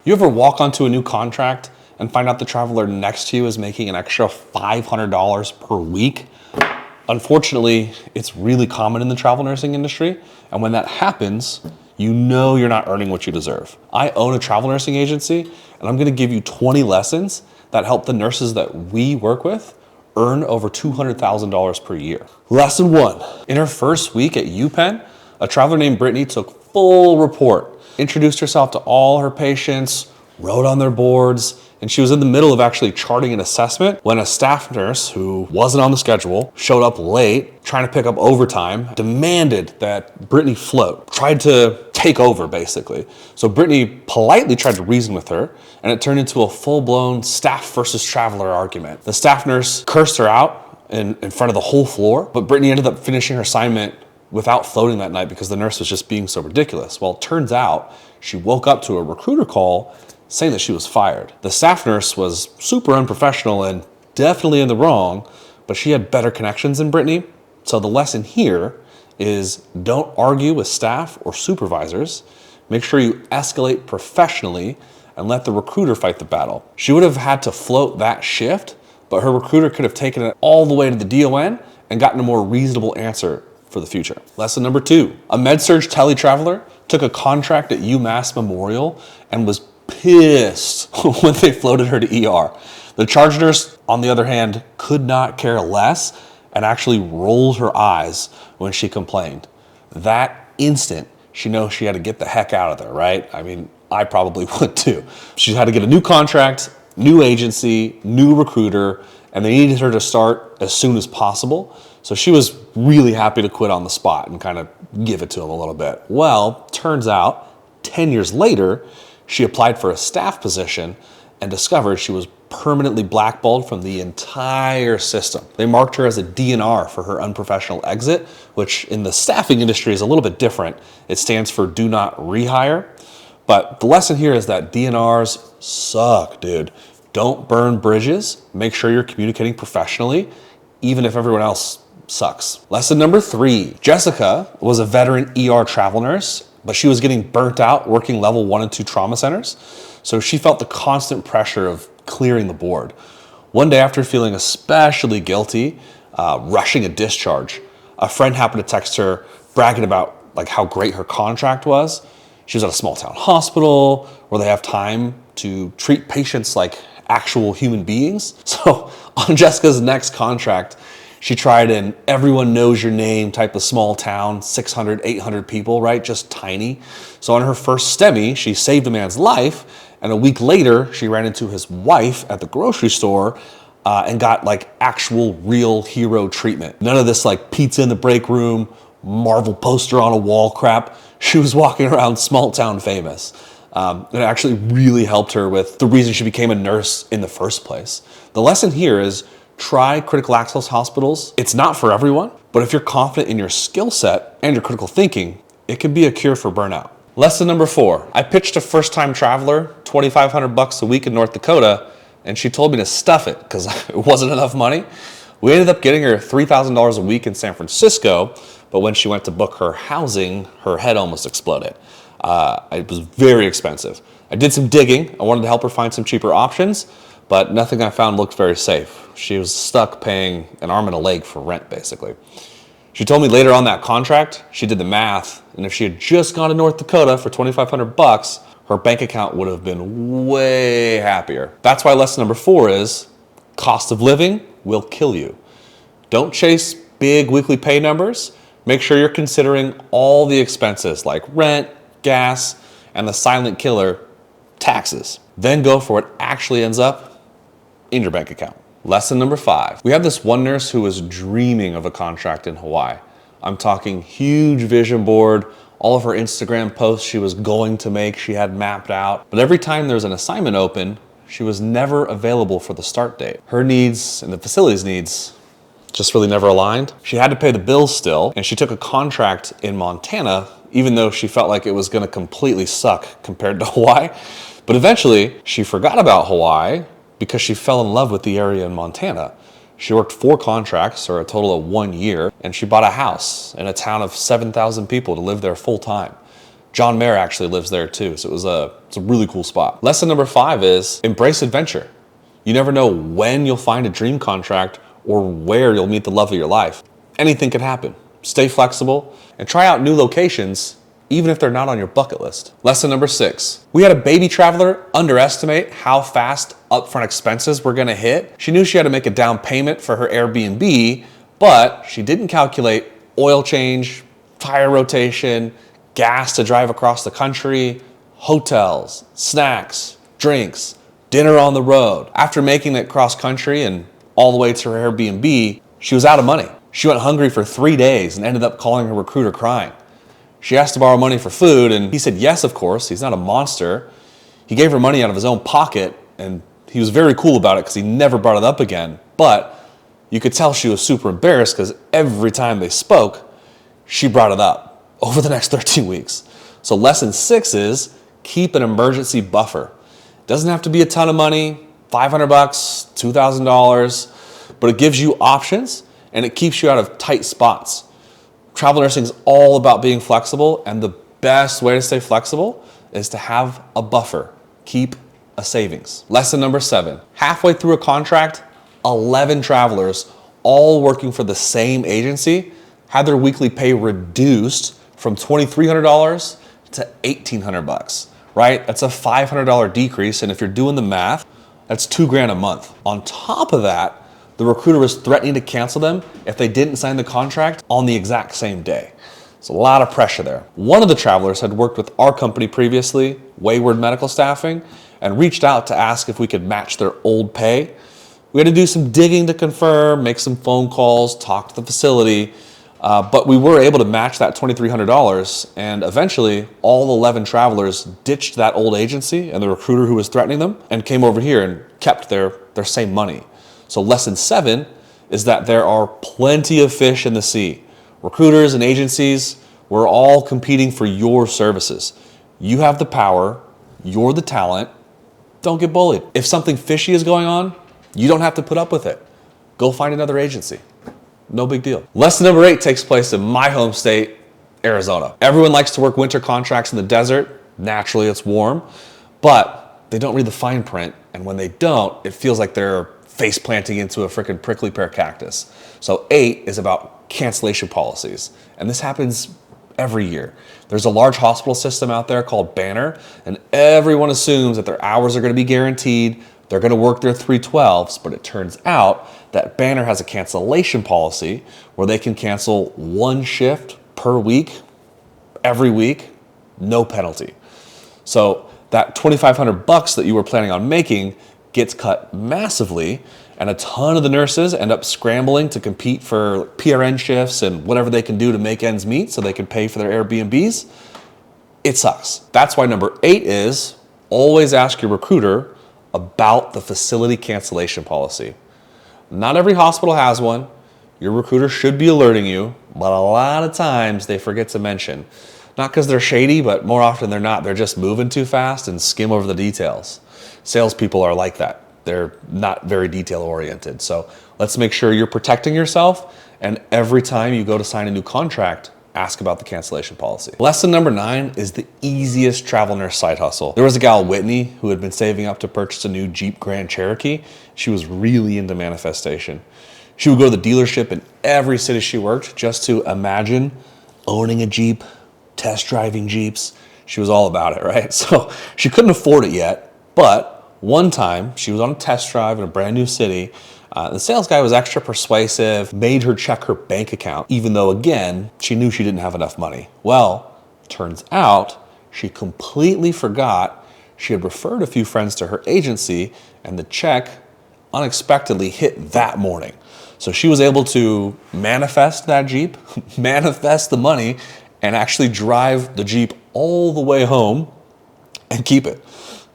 You ever walk onto a new contract and find out the traveler next to you is making an extra $500 per week? Unfortunately, it's really common in the travel nursing industry. And when that happens, you know you're not earning what you deserve. I own a travel nursing agency, and I'm gonna give you 20 lessons that help the nurses that we work with earn over $200,000 per year. Lesson 1, in her first week at UPenn, a traveler named Brittany took full report, introduced herself to all her patients, wrote on their boards, and she was in the middle of actually charting an assessment when a staff nurse who wasn't on the schedule showed up late, trying to pick up overtime, demanded that Brittany float, tried to take over basically. So Brittany politely tried to reason with her, and it turned into a full-blown staff versus traveler argument. The staff nurse cursed her out in front of the whole floor, but Brittany ended up finishing her assignment without floating that night because the nurse was just being so ridiculous. Well, it turns out she woke up to a recruiter call saying that she was fired. The staff nurse was super unprofessional and definitely in the wrong, but she had better connections than Brittany. So the lesson here is don't argue with staff or supervisors. Make sure you escalate professionally and let the recruiter fight the battle. She would have had to float that shift, but her recruiter could have taken it all the way to the DON and gotten a more reasonable answer for the future. Lesson number 2, a med-surg teletraveler took a contract at UMass Memorial and was pissed when they floated her to ER. The charge nurse, on the other hand, could not care less and actually rolled her eyes when she complained. That instant, she knows she had to get the heck out of there, right? I mean, I probably would too. She had to get a new contract, new agency, new recruiter, and they needed her to start as soon as possible. So she was really happy to quit on the spot and kind of give it to him a little bit. Well, turns out 10 years later, she applied for a staff position and discovered she was permanently blackballed from the entire system. They marked her as a DNR for her unprofessional exit, which in the staffing industry is a little bit different. It stands for do not rehire. But the lesson here is that DNRs suck, dude. Don't burn bridges. Make sure you're communicating professionally, even if everyone else sucks. Lesson number 3, Jessica was a veteran ER travel nurse, but she was getting burnt out working level 1 and 2 trauma centers. So she felt the constant pressure of clearing the board. One day after feeling especially guilty, rushing a discharge, a friend happened to text her bragging about like how great her contract was. She was at a small town hospital where they have time to treat patients like actual human beings. So on Jessica's next contract, she tried an everyone knows your name type of small town, 600, 800 people, right? Just tiny. So on her first STEMI, she saved a man's life. And a week later, she ran into his wife at the grocery store and got like actual real hero treatment. None of this like pizza in the break room, Marvel poster on a wall crap. She was walking around small town famous. It actually really helped her with the reason she became a nurse in the first place. The lesson here is try critical access hospitals. It's not for everyone, but if you're confident in your skill set and your critical thinking, it can be a cure for burnout. Lesson number 4, I pitched a first-time traveler $2,500 a week in North Dakota, and she told me to stuff it because it wasn't enough money. We ended up getting her $3,000 a week in San Francisco, but when she went to book her housing, her head almost exploded. It was very expensive. I did some digging. I wanted to help her find some cheaper options, but nothing I found looked very safe. She was stuck paying an arm and a leg for rent, basically. She told me later on that contract, she did the math, and if she had just gone to North Dakota for $2,500, her bank account would have been way happier. That's why lesson number 4 is cost of living will kill you. Don't chase big weekly pay numbers. Make sure you're considering all the expenses like rent, gas, and the silent killer, taxes. Then go for what actually ends up in your bank account. Lesson number 5. We have this one nurse who was dreaming of a contract in Hawaii. I'm talking huge vision board, all of her Instagram posts she was going to make, she had mapped out. But every time there's an assignment open, she was never available for the start date. Her needs and the facility's needs just really never aligned. She had to pay the bills still, and she took a contract in Montana, even though she felt like it was gonna completely suck compared to Hawaii. But eventually, she forgot about Hawaii because she fell in love with the area in Montana. She worked 4 contracts, or a total of 1 year, and she bought a house in a town of 7,000 people to live there full time. John Mayer actually lives there too, so it's a really cool spot. Lesson number 5 is embrace adventure. You never know when you'll find a dream contract or where you'll meet the love of your life. Anything could happen. Stay flexible and try out new locations, even if they're not on your bucket list. Lesson number 6. We had a baby traveler underestimate how fast upfront expenses were gonna hit. She knew she had to make a down payment for her Airbnb, but she didn't calculate oil change, tire rotation, gas to drive across the country, hotels, snacks, drinks, dinner on the road. After making it cross country and all the way to her Airbnb, she was out of money. She went hungry for 3 days and ended up calling her recruiter crying. She asked to borrow money for food and he said yes, of course. He's not a monster. He gave her money out of his own pocket and he was very cool about it because he never brought it up again. But you could tell she was super embarrassed because every time they spoke, she brought it up over the next 13 weeks. So lesson 6 is keep an emergency buffer. It doesn't have to be a ton of money, $500, $2,000, but it gives you options and it keeps you out of tight spots. Travel nursing is all about being flexible, and the best way to stay flexible is to have a buffer. Keep a savings. Lesson number 7. Halfway through a contract, 11 travelers, all working for the same agency, had their weekly pay reduced from $2,300 to $1,800, right? That's a $500 decrease, and if you're doing the math, that's $2,000 a month. On top of that, the recruiter was threatening to cancel them if they didn't sign the contract on the exact same day. So a lot of pressure there. One of the travelers had worked with our company previously, Wayward Medical Staffing, and reached out to ask if we could match their old pay. We had to do some digging to confirm, make some phone calls, talk to the facility, but we were able to match that $2,300, and eventually all 11 travelers ditched that old agency and the recruiter who was threatening them and came over here and kept their same money. So lesson 7 is that there are plenty of fish in the sea. Recruiters and agencies, we're all competing for your services. You have the power, you're the talent, don't get bullied. If something fishy is going on, you don't have to put up with it. Go find another agency. No big deal. Lesson number 8 takes place in my home state, Arizona. Everyone likes to work winter contracts in the desert. Naturally, it's warm, but they don't read the fine print. And when they don't, it feels like they're face planting into a freaking prickly pear cactus. So 8 is about cancellation policies. And this happens every year. There's a large hospital system out there called Banner, and everyone assumes that their hours are going to be guaranteed. They're going to work their 312s, but it turns out that Banner has a cancellation policy where they can cancel 1 shift per week, every week, no penalty. So that $2,500 that you were planning on making gets cut massively, and a ton of the nurses end up scrambling to compete for PRN shifts and whatever they can do to make ends meet so they can pay for their Airbnbs. It sucks. That's why number 8 is always ask your recruiter about the facility cancellation policy. Not every hospital has one. Your recruiter should be alerting you, but a lot of times they forget to mention. Not because they're shady, but more often than not, they're just moving too fast and skim over the details. Salespeople are like that. They're not very detail oriented. So let's make sure you're protecting yourself, and every time you go to sign a new contract, ask about the cancellation policy. Lesson number 9 is the easiest travel nurse side hustle. There was a gal, Whitney, who had been saving up to purchase a new Jeep Grand Cherokee. She was really into manifestation. She would go to the dealership in every city she worked just to imagine owning a Jeep, test driving Jeeps. She was all about it, right? So she couldn't afford it yet, but one time she was on a test drive in a brand new city. The sales guy was extra persuasive, made her check her bank account, even though, again, she knew she didn't have enough money. Well, turns out she completely forgot she had referred a few friends to her agency, and the check unexpectedly hit that morning. So she was able to manifest that Jeep, manifest the money, and actually drive the Jeep all the way home and keep it.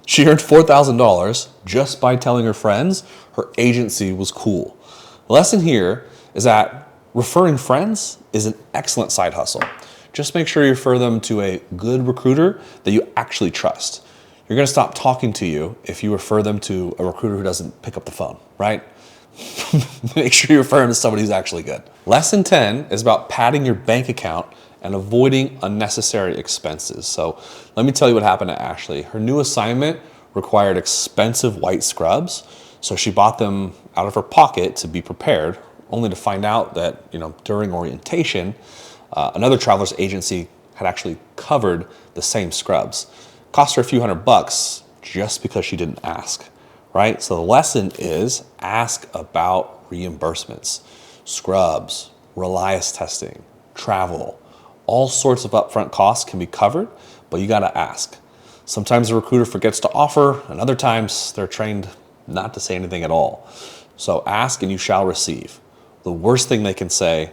She earned $4,000 just by telling her friends her agency was cool. The lesson here is that referring friends is an excellent side hustle. Just make sure you refer them to a good recruiter that you actually trust. You're going to stop talking to you if you refer them to a recruiter who doesn't pick up the phone, right? Make sure you refer them to somebody who's actually good. Lesson 10 is about padding your bank account and avoiding unnecessary expenses. So let me tell you what happened to Ashley. Her new assignment required expensive white scrubs, so she bought them out of her pocket to be prepared, only to find out that, during orientation, another traveler's agency had actually covered the same scrubs. Cost her a few $100 just because she didn't ask, right? So the lesson is ask about reimbursements, scrubs, Reliance testing, travel, all sorts of upfront costs can be covered, but you gotta ask. Sometimes the recruiter forgets to offer, and other times they're trained not to say anything at all. So ask and you shall receive. The worst thing they can say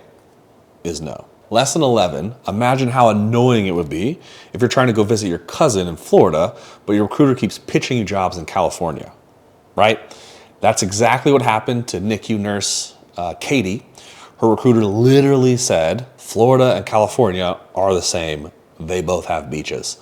is no. Lesson 11, imagine how annoying it would be if you're trying to go visit your cousin in Florida, but your recruiter keeps pitching you jobs in California, right? That's exactly what happened to NICU nurse Katie. Her recruiter literally said, Florida and California are the same. They both have beaches.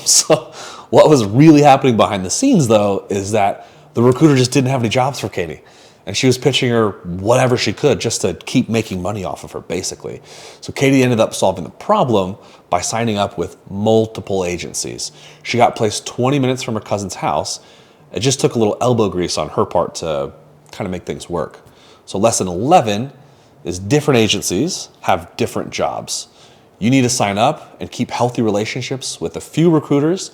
So what was really happening behind the scenes, though, is that the recruiter just didn't have any jobs for Katie. And she was pitching her whatever she could just to keep making money off of her, basically. So Katie ended up solving the problem by signing up with multiple agencies. She got placed 20 minutes from her cousin's house. It just took a little elbow grease on her part to kind of make things work. So lesson 11 is different agencies have different jobs. You need to sign up and keep healthy relationships with a few recruiters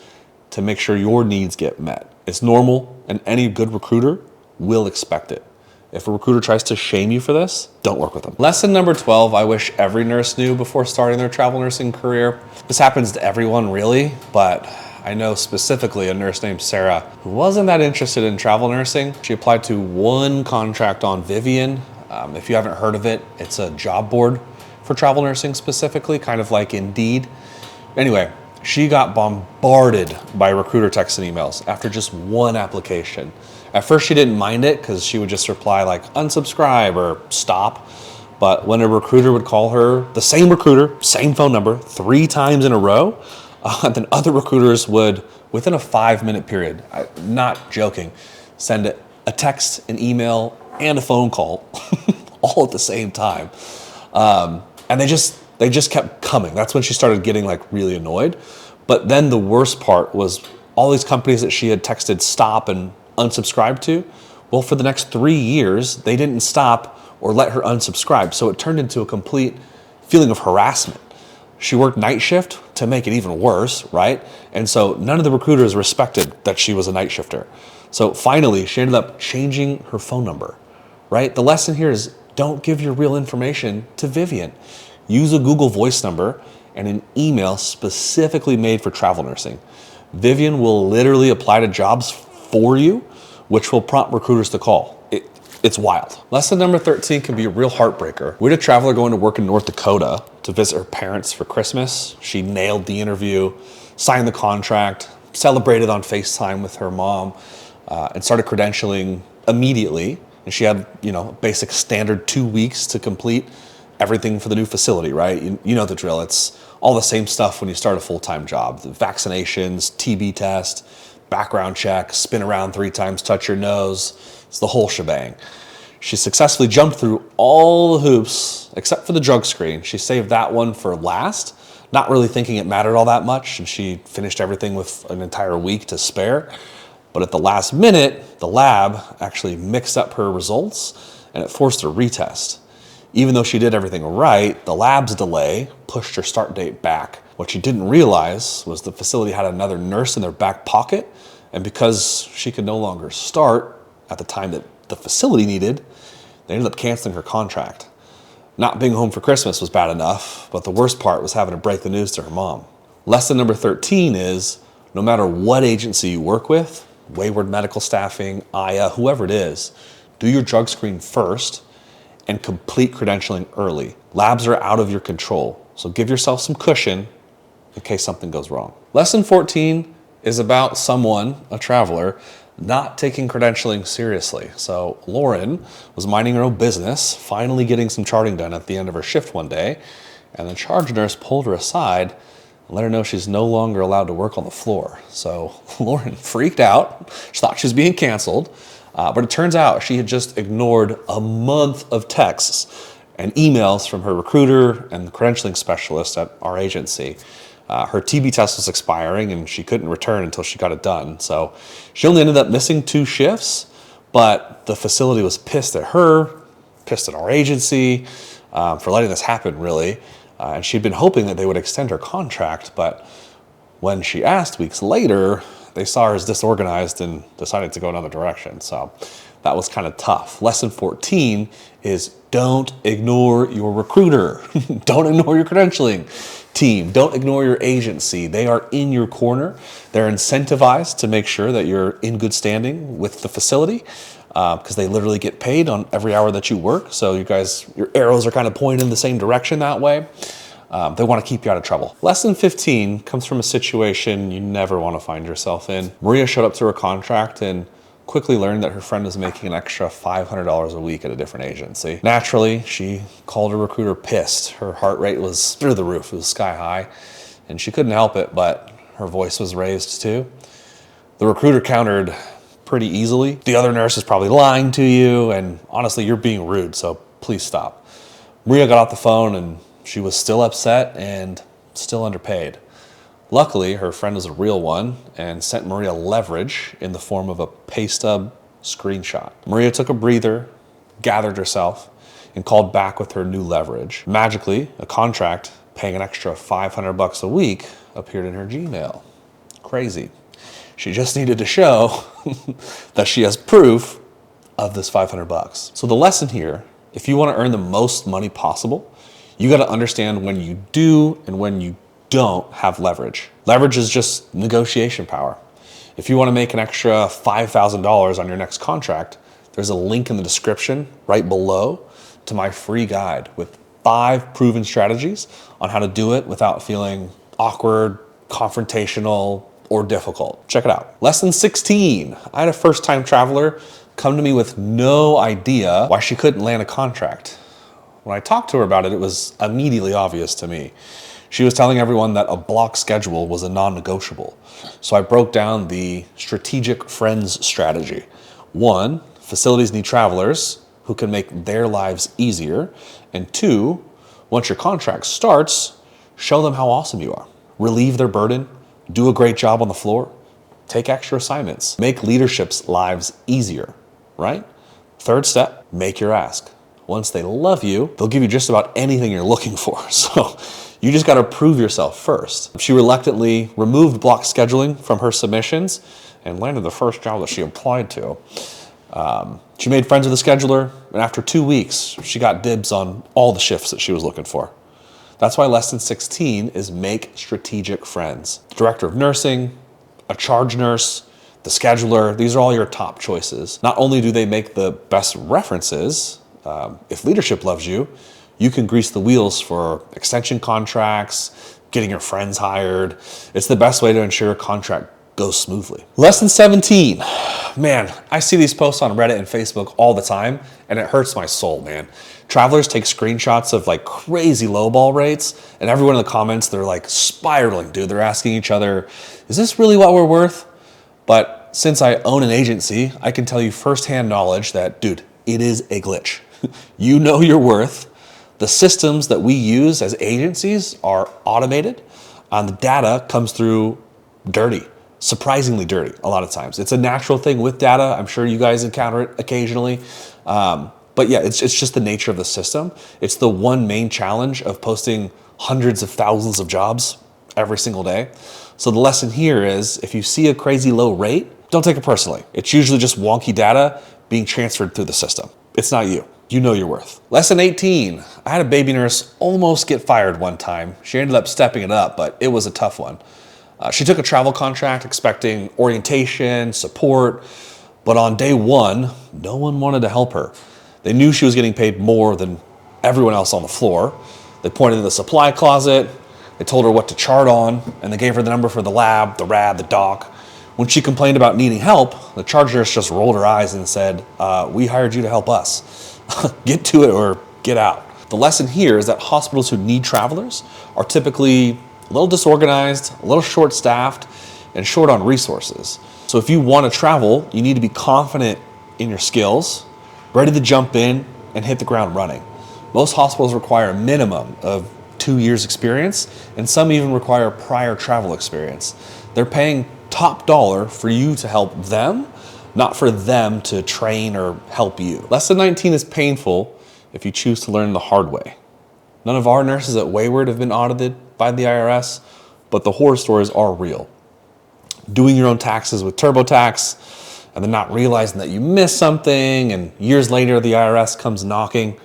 to make sure your needs get met. It's normal, and any good recruiter will expect it. If a recruiter tries to shame you for this, don't work with them. Lesson number 12, I wish every nurse knew before starting their travel nursing career. This happens to everyone, really, but I know specifically a nurse named Sarah who wasn't that interested in travel nursing. She applied to one contract on Vivian. If you haven't heard of it, it's a job board for travel nursing specifically, kind of like Indeed. Anyway, she got bombarded by recruiter texts and emails after just one application. At first she didn't mind it because she would just reply like unsubscribe or stop. But when a recruiter would call her, the same recruiter, same phone number, 3 times in a row, then other recruiters would, within a 5-minute period, I'm not joking, send a text, an email, and a phone call all at the same time. And they just kept coming. That's when she started getting like really annoyed. But then the worst part was all these companies that she had texted stop and unsubscribe to, well, for the next 3 years, they didn't stop or let her unsubscribe. So it turned into a complete feeling of harassment. She worked night shift to make it even worse, right? And so none of the recruiters respected that she was a night shifter. So finally, she ended up changing her phone number, right? The lesson here is don't give your real information to Vivian. Use a Google Voice number and an email specifically made for travel nursing. Vivian will literally apply to jobs for you, which will prompt recruiters to call. It's wild. Lesson number 13 can be a real heartbreaker. We had a traveler going to work in North Dakota to visit her parents for Christmas. She nailed the interview, signed the contract, celebrated on FaceTime with her mom, and started credentialing immediately. And she had, basic standard 2 weeks to complete everything for the new facility, right? You know the drill. It's all the same stuff when you start a full-time job. The vaccinations, TB test, background check, spin around 3 times, touch your nose. It's the whole shebang. She successfully jumped through all the hoops except for the drug screen. She saved that one for last, not really thinking it mattered all that much, and she finished everything with an entire week to spare. But at the last minute, the lab actually mixed up her results and it forced a retest. Even though she did everything right, the lab's delay pushed her start date back. What she didn't realize was the facility had another nurse in their back pocket, and because she could no longer start at the time that the facility needed, they ended up canceling her contract. Not being home for Christmas was bad enough, but the worst part was having to break the news to her mom. Lesson number 13 is, no matter what agency you work with, Wayward Medical Staffing, Aya, whoever it is, do your drug screen first and complete credentialing early. Labs are out of your control, so give yourself some cushion in case something goes wrong. Lesson 14 is about someone, a traveler, not taking credentialing seriously. So Lauren was minding her own business, finally getting some charting done at the end of her shift one day, and the charge nurse pulled her aside and let her know she's no longer allowed to work on the floor. So Lauren freaked out. She thought she was being canceled, but it turns out she had just ignored a month of texts and emails from her recruiter and the credentialing specialist at our agency. Her TB test was expiring and she couldn't return until she got it done. So she only ended up missing 2 shifts, but the facility was pissed at her, pissed at our agency for letting this happen, really. And she'd been hoping that they would extend her contract, but when she asked weeks later, they saw her as disorganized and decided to go another direction. So that was kind of tough. Lesson 14 is don't ignore your recruiter. Don't ignore your credentialing team. Don't ignore your agency. They are in your corner. They're incentivized to make sure that you're in good standing with the facility because they literally get paid on every hour that you work. So your arrows are kind of pointed in the same direction that way. They want to keep you out of trouble. Lesson 15 comes from a situation you never want to find yourself in. Maria showed up to her contract and quickly learned that her friend was making an extra $500 a week at a different agency. Naturally, she called her recruiter pissed. Her heart rate was through the roof. It was sky high, and she couldn't help it, but her voice was raised too. The recruiter countered pretty easily. The other nurse is probably lying to you, and honestly, you're being rude, so please stop. Maria got off the phone, and she was still upset and still underpaid. Luckily, her friend was a real one and sent Maria leverage in the form of a pay stub screenshot. Maria took a breather, gathered herself, and called back with her new leverage. Magically, a contract paying an extra $500 a week appeared in her Gmail. Crazy. She just needed to show that she has proof of this $500. So the lesson here, if you want to earn the most money possible, you got to understand when you do and when you don't have leverage. Leverage is just negotiation power. If you want to make an extra $5,000 on your next contract, there's a link in the description right below to my free guide with 5 proven strategies on how to do it without feeling awkward, confrontational, or difficult. Check it out. Lesson 16. I had a first-time traveler come to me with no idea why she couldn't land a contract. When I talked to her about it, it was immediately obvious to me. She was telling everyone that a block schedule was a non-negotiable. So I broke down the strategic friends strategy. 1, facilities need travelers who can make their lives easier. And 2, once your contract starts, show them how awesome you are. Relieve their burden, do a great job on the floor, take extra assignments, make leadership's lives easier, right? 3rd step, make your ask. Once they love you, they'll give you just about anything you're looking for. So you just got to prove yourself first. She reluctantly removed block scheduling from her submissions and landed the first job that she applied to. She made friends with the scheduler, and after 2 weeks, she got dibs on all the shifts that she was looking for. That's why lesson 16 is make strategic friends. The director of nursing, a charge nurse, the scheduler, these are all your top choices. Not only do they make the best references, if leadership loves you, you can grease the wheels for extension contracts, getting your friends hired. It's the best way to ensure a contract goes smoothly. Lesson 17. Man, I see these posts on Reddit and Facebook all the time, and it hurts my soul, man. Travelers take screenshots of like crazy lowball rates, and everyone in the comments, they're like spiraling, dude. They're asking each other, is this really what we're worth? But since I own an agency, I can tell you firsthand knowledge that, dude, it is a glitch. You know your worth. The systems that we use as agencies are automated, and the data comes through dirty, surprisingly dirty a lot of times. It's a natural thing with data. I'm sure you guys encounter it occasionally. But yeah, it's just the nature of the system. It's the one main challenge of posting hundreds of thousands of jobs every single day. So the lesson here is if you see a crazy low rate, don't take it personally. It's usually just wonky data being transferred through the system. It's not you. You know your worth. Lesson 18. I had a baby nurse almost get fired one time. She ended up stepping it up, but it was a tough one. She took a travel contract expecting orientation, support, but on day 1, no one wanted to help her. They knew she was getting paid more than everyone else on the floor. They pointed to the supply closet, they told her what to chart on, and they gave her the number for the lab, the rad, the doc. When she complained about needing help, the charge nurse just rolled her eyes and said, we hired you to help us. Get to it or get out. The lesson here is that hospitals who need travelers are typically a little disorganized, a little short-staffed, and short on resources. So if you want to travel, you need to be confident in your skills, ready to jump in and hit the ground running. Most hospitals require a minimum of 2 years experience, and some even require prior travel experience. They're paying top dollar for you to help them, not for them to train or help you. Less than 19 is painful if you choose to learn the hard way. None of our nurses at Wayward have been audited by the IRS, but the horror stories are real. Doing your own taxes with TurboTax, and then not realizing that you missed something, and years later the IRS comes knocking,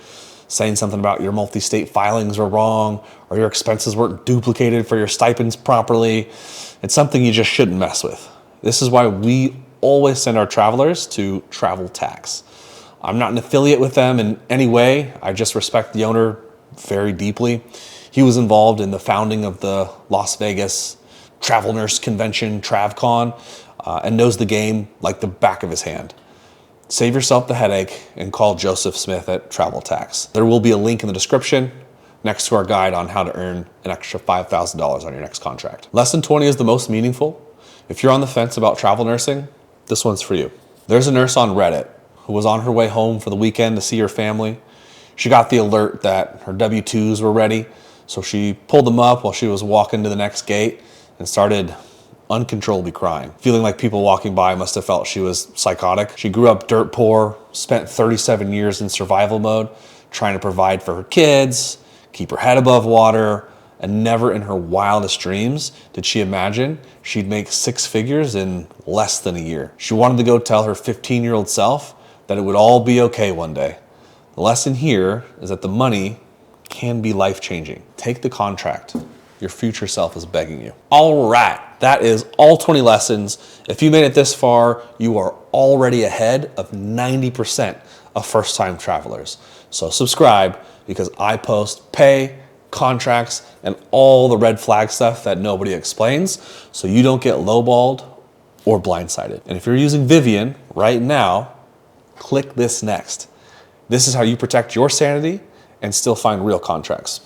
saying something about your multi-state filings were wrong, or your expenses weren't duplicated for your stipends properly. It's something you just shouldn't mess with. This is why we always send our travelers to Travel Tax. I'm not an affiliate with them in any way. I just respect the owner very deeply. He was involved in the founding of the Las Vegas Travel Nurse Convention, TravCon, and knows the game like the back of his hand. Save yourself the headache and call Joseph Smith at Travel Tax. There will be a link in the description next to our guide on how to earn an extra $5,000 on your next contract. Lesson 20 is the most meaningful. If you're on the fence about travel nursing, this one's for you. There's a nurse on Reddit who was on her way home for the weekend to see her family. She got the alert that her W-2s were ready, so she pulled them up while she was walking to the next gate and started uncontrollably crying, feeling like people walking by must have felt she was psychotic. She grew up dirt poor, spent 37 years in survival mode, trying to provide for her kids, keep her head above water, and never in her wildest dreams did she imagine she'd make 6 figures in less than a year. She wanted to go tell her 15-year-old self that it would all be okay one day. The lesson here is that the money can be life-changing. Take the contract. Your future self is begging you. All right, that is all 20 lessons. If you made it this far, you are already ahead of 90% of first-time travelers. So subscribe, because I post pay, contracts, and all the red flag stuff that nobody explains, so you don't get lowballed or blindsided. And if you're using Vivian right now, click this next. This is how you protect your sanity and still find real contracts.